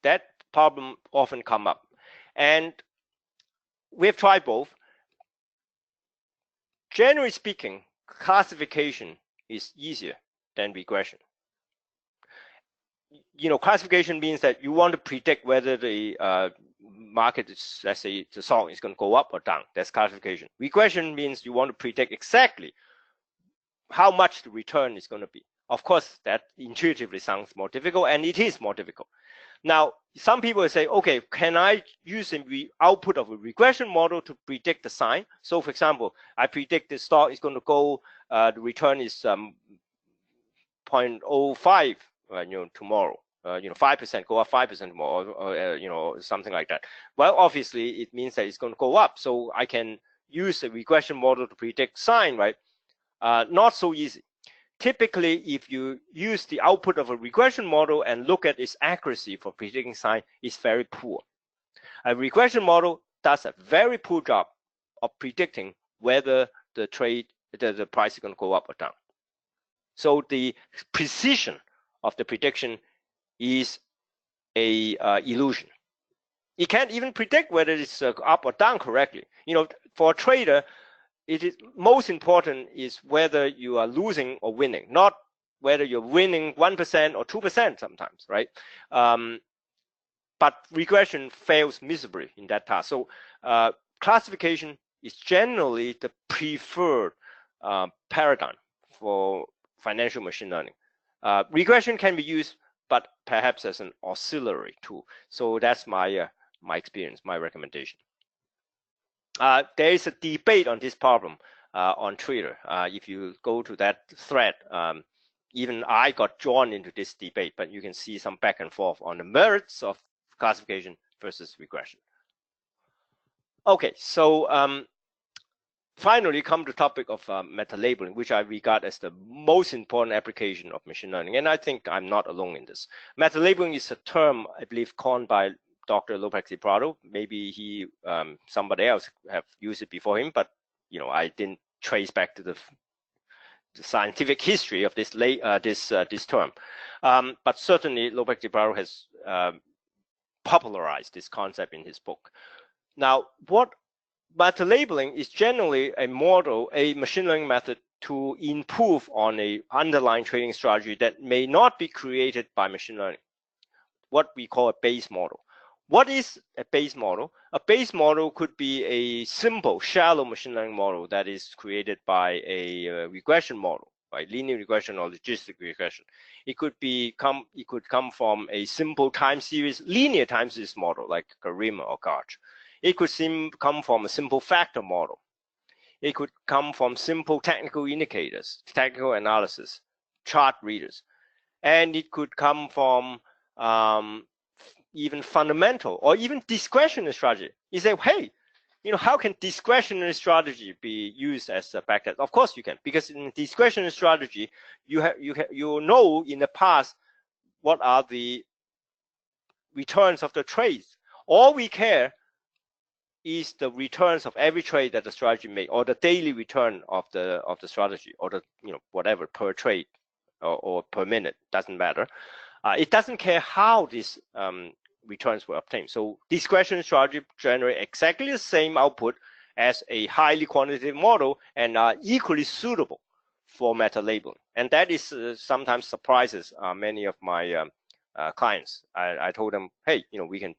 That problem often come up. And we've tried both. Generally speaking, classification is easier than regression. Classification means that you want to predict whether the market is, let's say, the stock is going to go up or down. That's classification. Regression means you want to predict exactly how much the return is going to be. Of course, that intuitively sounds more difficult, and it is more difficult. Now, some people say, okay, can I use the output of a regression model to predict the sign? So, for example, I predict the stock is going to go, the return is 0.05, tomorrow. 5% go up 5% more, or something like that. Well, obviously, it means that it's going to go up. So I can use a regression model to predict sign, right? Not so easy. Typically, if you use the output of a regression model and look at its accuracy for predicting sign, it's very poor. A regression model does a very poor job of predicting whether the price is going to go up or down. So the precision of the prediction is a illusion. It can't even predict whether it's up or down correctly. For a trader, it is most important is whether you are losing or winning, not whether you're winning 1% or 2% sometimes, right? But regression fails miserably in that task. So classification is generally the preferred paradigm for financial machine learning. Regression can be used, but perhaps as an auxiliary tool. So that's my experience, my recommendation. There is a debate on this problem on Twitter. If you go to that thread, even I got drawn into this debate, but you can see some back and forth on the merits of classification versus regression. Okay, so finally come to the topic of meta-labeling, which I regard as the most important application of machine learning. And I think I'm not alone in this. Meta-labeling is a term, I believe, coined by Dr. Lopez de Prado. Maybe he, somebody else have used it before him, but I didn't trace back to the scientific history of this this term. But certainly, Lopez de Prado has popularized this concept in his book. Now, what meta-labeling is generally a model, a machine learning method to improve on a underlying trading strategy that may not be created by machine learning, what we call a base model. What is a base model? A base model could be a simple, shallow machine learning model that is created by a regression model, right? Linear regression or logistic regression. It could come from a simple time series, linear time series model like Garima or Garch. It could come from a simple factor model. It could come from simple technical indicators, technical analysis, chart readers. And it could come from even fundamental or even discretionary strategy. You say, hey, how can discretionary strategy be used as a backtest? Of course you can, because in discretionary strategy, you know in the past what are the returns of the trades. All we care is the returns of every trade that the strategy made, or the daily return of the strategy, or the whatever per trade or per minute, doesn't matter. It doesn't care how these returns were obtained. So discretionary strategy generate exactly the same output as a highly quantitative model and are equally suitable for meta-labeling. And that is sometimes surprises many of my clients. I told them, hey, we can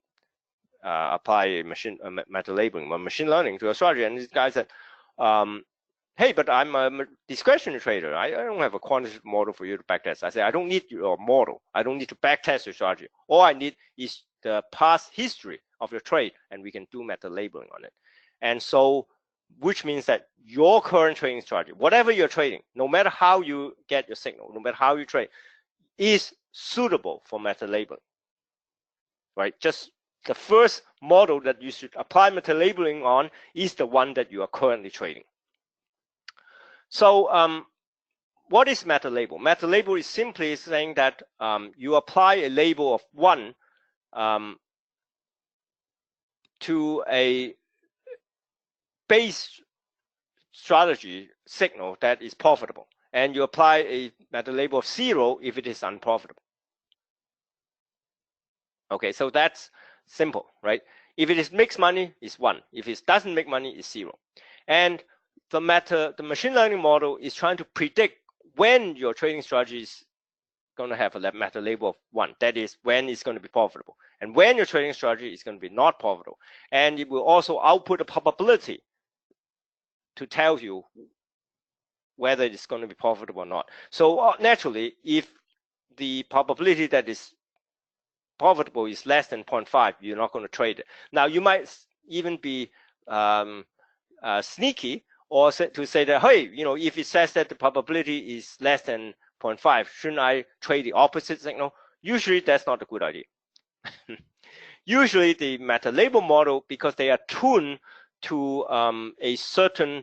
apply meta-labeling or machine learning to a strategy, and this guy said, hey, but I'm a discretionary trader. I don't have a quantitative model for you to backtest. I said, I don't need your model. I don't need to backtest your strategy. All I need is the past history of your trade, and we can do meta-labeling on it. And so, which means that your current trading strategy, whatever you're trading, no matter how you get your signal, no matter how you trade, is suitable for meta-labeling, right? Just the first model that you should apply meta-labeling on is the one that you are currently trading. So what is meta-label? Meta-label is simply saying that you apply a label of 1 to a base strategy signal that is profitable, and you apply a meta-label of 0 if it is unprofitable. Okay, so that's simple, right? If it makes money, it's 1. If it doesn't make money, it's 0. And the machine learning model is trying to predict when your trading strategy is going to have a meta-label of 1. That is, when it's going to be profitable, and when your trading strategy is going to be not profitable. And it will also output a probability to tell you whether it's going to be profitable or not. So naturally, if the probability that is profitable is less than 0.5, you're not going to trade it. Now, you might even be sneaky, or to say that, hey, if it says that the probability is less than 0.5, shouldn't I trade the opposite signal? Usually, that's not a good idea. Usually, the meta-label model, because they are tuned to a certain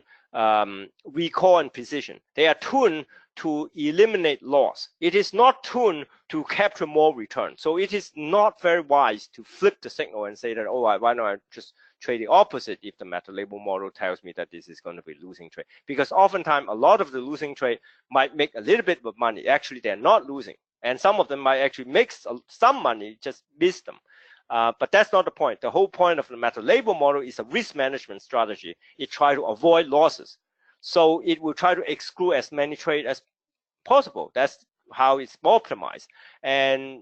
recall and precision, they are tuned to eliminate loss. It is not tuned to capture more return. So it is not very wise to flip the signal and say that, oh, why don't I just trade the opposite if the meta-label model tells me that this is going to be losing trade? Because oftentimes a lot of the losing trade might make a little bit of money. Actually, they're not losing. And some of them might actually make some money, just miss them. But that's not the point. The whole point of the meta-label model is a risk management strategy. It tries to avoid losses. So it will try to exclude as many trades as possible. That's how it's optimized. And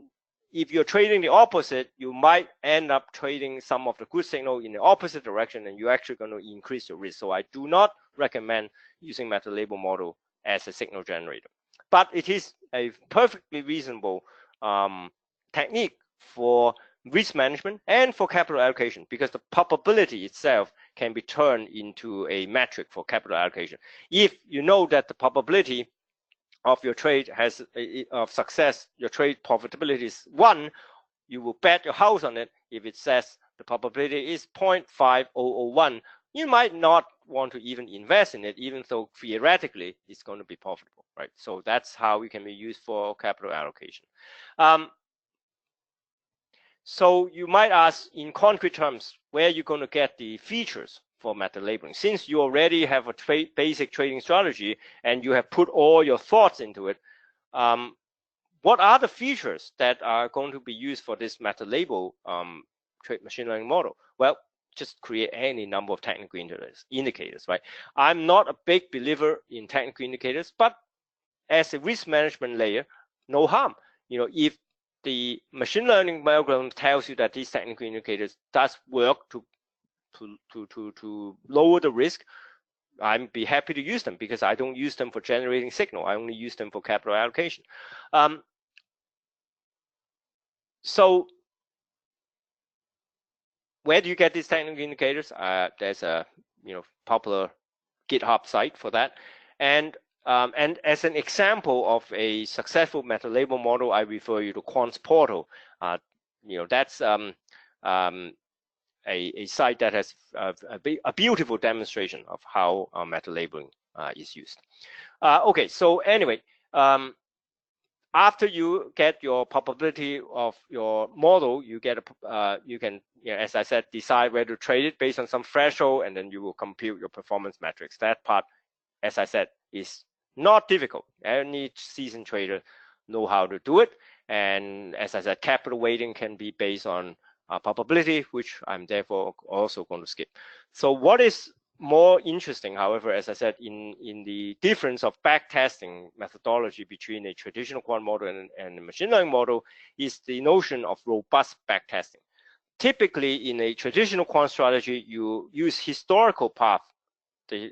if you're trading the opposite, you might end up trading some of the good signal in the opposite direction, and you're actually going to increase your risk. So I do not recommend using meta-label model as a signal generator. But it is a perfectly reasonable technique for risk management and for capital allocation, because the probability itself can be turned into a metric for capital allocation. If you know that the probability of your trade of success, your trade profitability is 1, you will bet your house on it. If it says the probability is 0.5001, you might not want to even invest in it, even though theoretically it's going to be profitable, right? So that's how it can be used for capital allocation. So you might ask, in concrete terms, where you're going to get the features for meta-labeling. Since you already have a basic trading strategy and you have put all your thoughts into it, what are the features that are going to be used for this meta-label machine learning model? Well, just create any number of technical indicators, right? I'm not a big believer in technical indicators, but as a risk management layer, no harm. If the machine learning algorithm tells you that these technical indicators does work to lower the risk, I'd be happy to use them, because I don't use them for generating signal. I only use them for capital allocation. So where do you get these technical indicators? There's a popular GitHub site for that, and as an example of a successful meta-label model, I refer you to Quant's portal. That's a site that has a beautiful demonstration of how meta-labeling is used. Okay, so anyway, after you get your probability of your model, you get you can, as I said, decide where to trade it based on some threshold, and then you will compute your performance metrics. That part, as I said, is not difficult. Any seasoned trader know how to do it. And as I said, capital weighting can be based on probability, which I'm therefore also going to skip. So what is more interesting, however, as I said, in the difference of backtesting methodology between a traditional quant model and a machine learning model, is the notion of robust backtesting. Typically, in a traditional quant strategy, you use historical path, the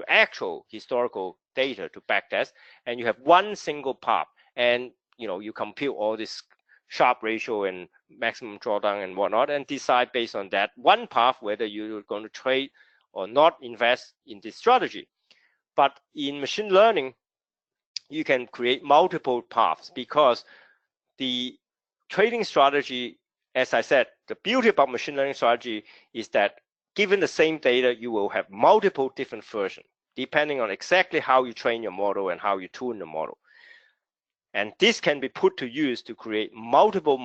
actual historical data to backtest, and you have one single path, and you compute all this Sharpe ratio and maximum drawdown and whatnot, and decide based on that one path whether you're going to trade or not invest in this strategy. But in machine learning, you can create multiple paths, because the trading strategy, as I said, the beauty about machine learning strategy is that given the same data, you will have multiple different versions, depending on exactly how you train your model and how you tune the model. And this can be put to use to create multiple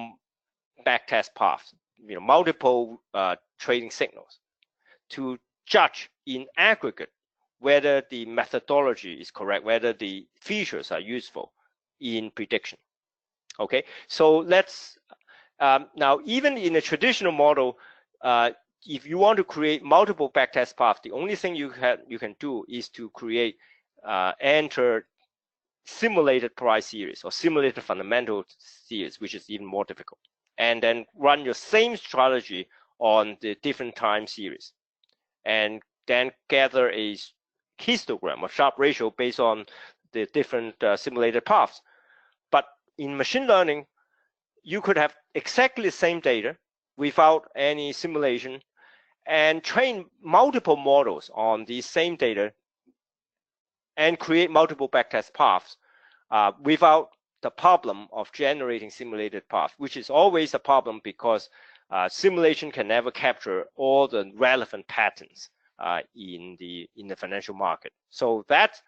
backtest paths, multiple trading signals, to judge in aggregate whether the methodology is correct, whether the features are useful in prediction. Okay, so let's now, even in a traditional model, if you want to create multiple backtest paths, the only thing you can do is to create enter simulated price series or simulated fundamental series, which is even more difficult, and then run your same strategy on the different time series, and then gather a histogram or Sharpe ratio based on the different simulated paths. But in machine learning, you could have exactly the same data without any simulation and train multiple models on the same data and create multiple backtest paths without the problem of generating simulated paths, which is always a problem, because simulation can never capture all the relevant patterns in the financial market. So that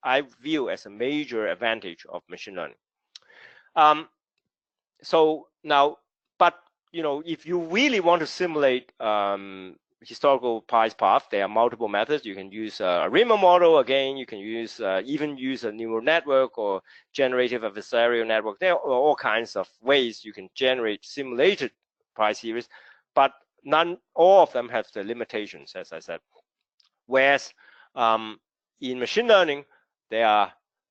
I view as a major advantage of machine learning. So now, but if you really want to simulate historical price path, there are multiple methods. You can use a Riemann model. Again, you can use even use a neural network or generative adversarial network. There are all kinds of ways you can generate simulated price series, but all of them have the limitations, as I said. Whereas in machine learning, there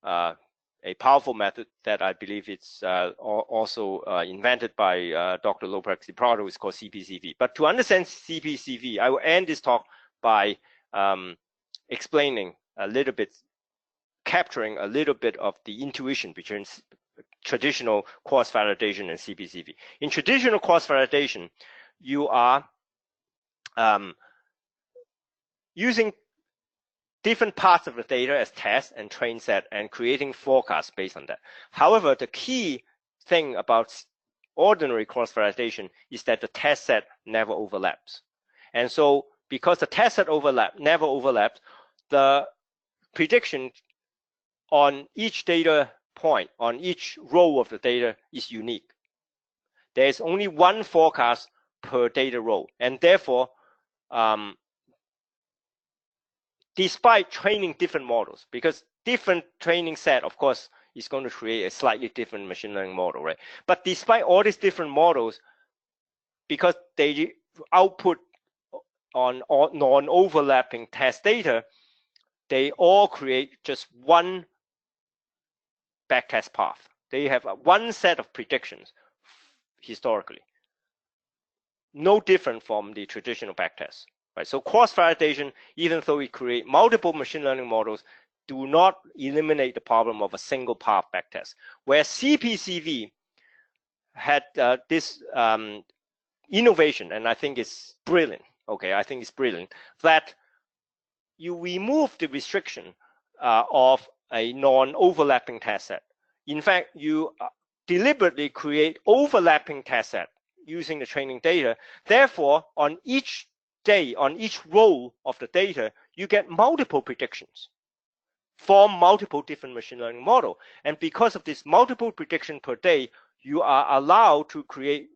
are a powerful method that I believe it's also invented by Dr. Lopez Di Prado, is called CPCV. But to understand CPCV, I will end this talk by explaining a little bit, capturing a little bit of the intuition between traditional cross-validation and CPCV. In traditional cross-validation, you are using different parts of the data as test and train set and creating forecasts based on that. However, the key thing about ordinary cross-validation is that the test set never overlaps. And so because the test set never overlaps, the prediction on each data point, on each row of the data is unique. There is only one forecast per data row, and therefore, despite training different models, because different training set, of course, is going to create a slightly different machine learning model, right? But despite all these different models, because they output on non-overlapping test data, they all create just one backtest path. They have one set of predictions historically, no different from the traditional backtest. Right? So cross-validation, even though we create multiple machine learning models, do not eliminate the problem of a single path backtest. Where CPCV had this innovation, and I think it's brilliant. Okay, I think it's brilliant that you remove the restriction of a non-overlapping test set. In fact, you deliberately create overlapping test set using the training data. Therefore, on each day, on each row of the data, you get multiple predictions from multiple different machine learning models. And because of this multiple prediction per day, you are allowed to create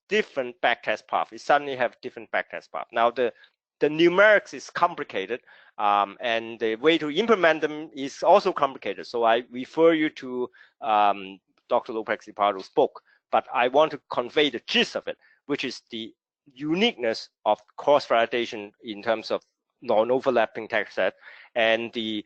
different backtest paths. You suddenly have different backtest paths. Now, the numerics is complicated, and the way to implement them is also complicated. So I refer you to Dr. Lopez-Lipardo's book, but I want to convey the gist of it, which is the uniqueness of cross-validation in terms of non-overlapping test set and the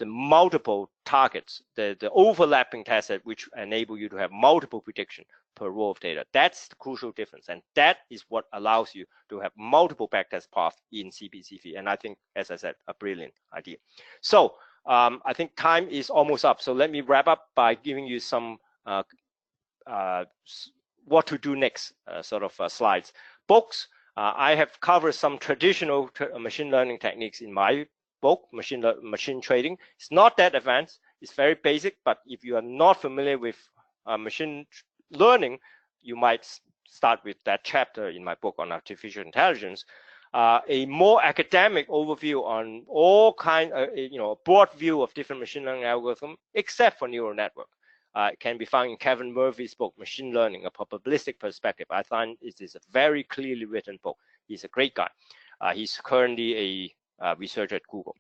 multiple targets, the overlapping test set, which enable you to have multiple prediction per row of data. That's the crucial difference, and that is what allows you to have multiple backtest paths in CPCV. And I think, as I said, a brilliant idea. So I think time is almost up. So let me wrap up by giving you some what to do next slides. Books. I have covered some traditional machine learning techniques in my book, Machine Trading. It's not that advanced. It's very basic, but if you are not familiar with machine learning, you might start with that chapter in my book on artificial intelligence. A more academic overview on all a broad view of different machine learning algorithms, except for neural network. It can be found in Kevin Murphy's book, Machine Learning, A Probabilistic Perspective. I find it is a very clearly written book. He's a great guy. He's currently a researcher at Google.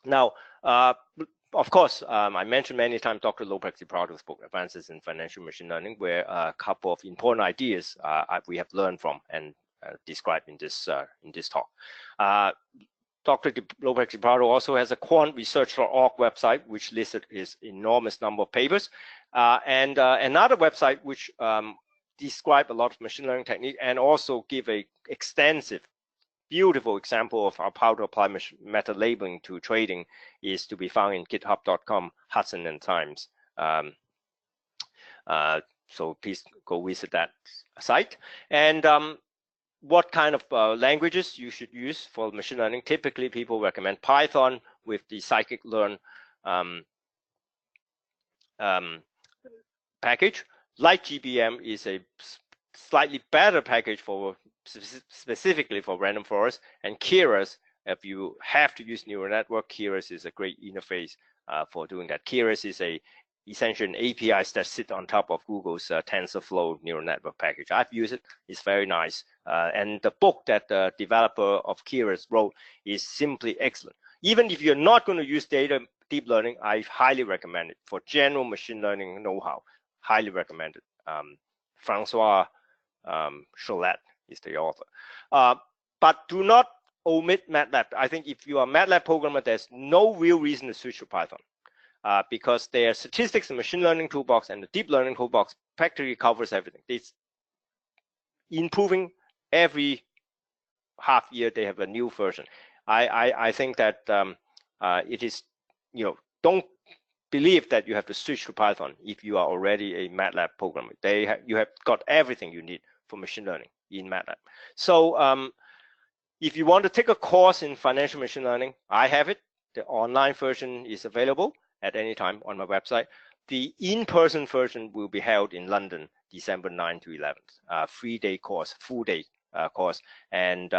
Now, of course, I mentioned many times Dr. Lopez-Lipardo's book, Advances in Financial Machine Learning, where a couple of important ideas we have learned from and described in this talk. Dr. Lopez-Lipardo also has a quantresearch.org website, which listed his enormous number of papers, and another website which describe a lot of machine learning technique and also give a extensive, beautiful example of how to apply metalabeling to trading is to be found in github.com, Hudson and Times. So please go visit that site. And what kind of languages you should use for machine learning? Typically, people recommend Python with the scikit-learn package. LightGBM is a slightly better package for specifically for random forest, and Keras, if you have to use neural network, Keras is a great interface for doing that. Keras is essentially an API that sits on top of Google's TensorFlow neural network package. I've used it. It's very nice. And the book that the developer of Keras wrote is simply excellent. Even if you're not going to use deep learning, I highly recommend it. For general machine learning know-how, highly recommend it. Francois Cholet is the author. But do not omit MATLAB. I think if you are a MATLAB programmer, there's no real reason to switch to Python. Because their statistics and machine learning toolbox and the deep learning toolbox practically covers everything. It's improving every half year. They have a new version. I think that it is, don't believe that you have to switch to Python if you are already a MATLAB programmer. You have got everything you need for machine learning in MATLAB. So if you want to take a course in financial machine learning, I have it. The online version is available at any time on my website. The in-person version will be held in London, December 9 to 11th. 3-day course, full day course. And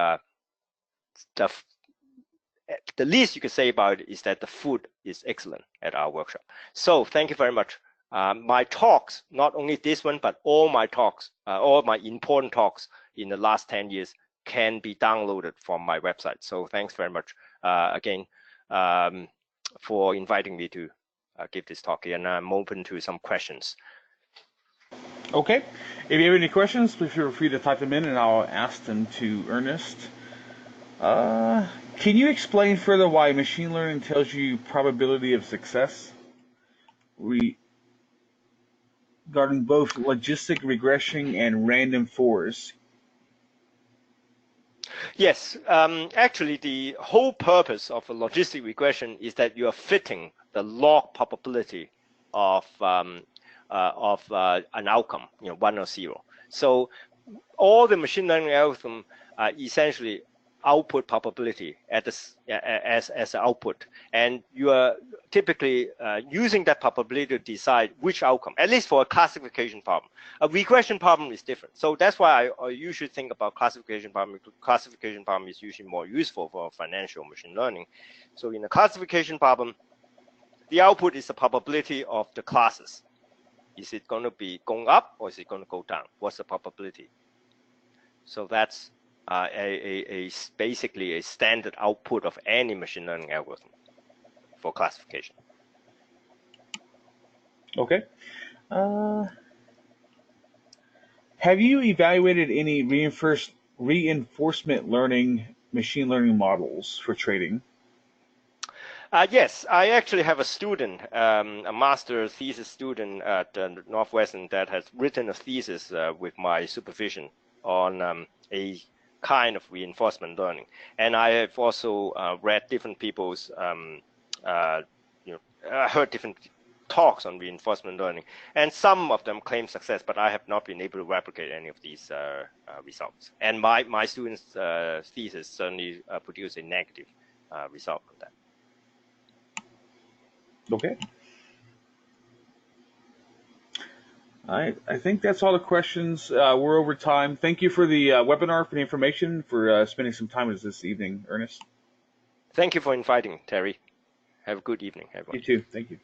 the least you can say about it is that the food is excellent at our workshop. So thank you very much. My talks, not only this one, but all my talks, all my important talks in the last 10 years can be downloaded from my website. So thanks very much again for inviting me to give this talk here, and I'm open to some questions. Okay. If you have any questions, please feel free to type them in and I'll ask them to Ernest. Can you explain further why machine learning tells you probability of success regarding both logistic regression and random forest? Yes, actually, the whole purpose of a logistic regression is that you are fitting the log probability of an outcome, 1 or 0. So all the machine learning algorithms are essentially output probability as an output, and you are typically using that probability to decide which outcome, at least for a classification problem. A regression problem is different, so that's why I usually think about classification problem. Classification problem is usually more useful for financial machine learning. So in a classification problem, the output is the probability of the classes. Is it going to be going up or is it going to go down? What's the probability? So that's basically a standard output of any machine learning algorithm for classification. Okay. Have you evaluated any reinforcement learning machine learning models for trading? Yes, I actually have a student, a master thesis student at Northwestern that has written a thesis with my supervision on a kind of reinforcement learning, and I have also read different people's, heard different talks on reinforcement learning, and some of them claim success, but I have not been able to replicate any of these results. And my student's thesis certainly produced a negative result on that. Okay. I think that's all the questions. We're over time. Thank you for the webinar, for the information, for spending some time with us this evening, Ernest. Thank you for inviting, Terry. Have a good evening, everyone. You too. Thank you.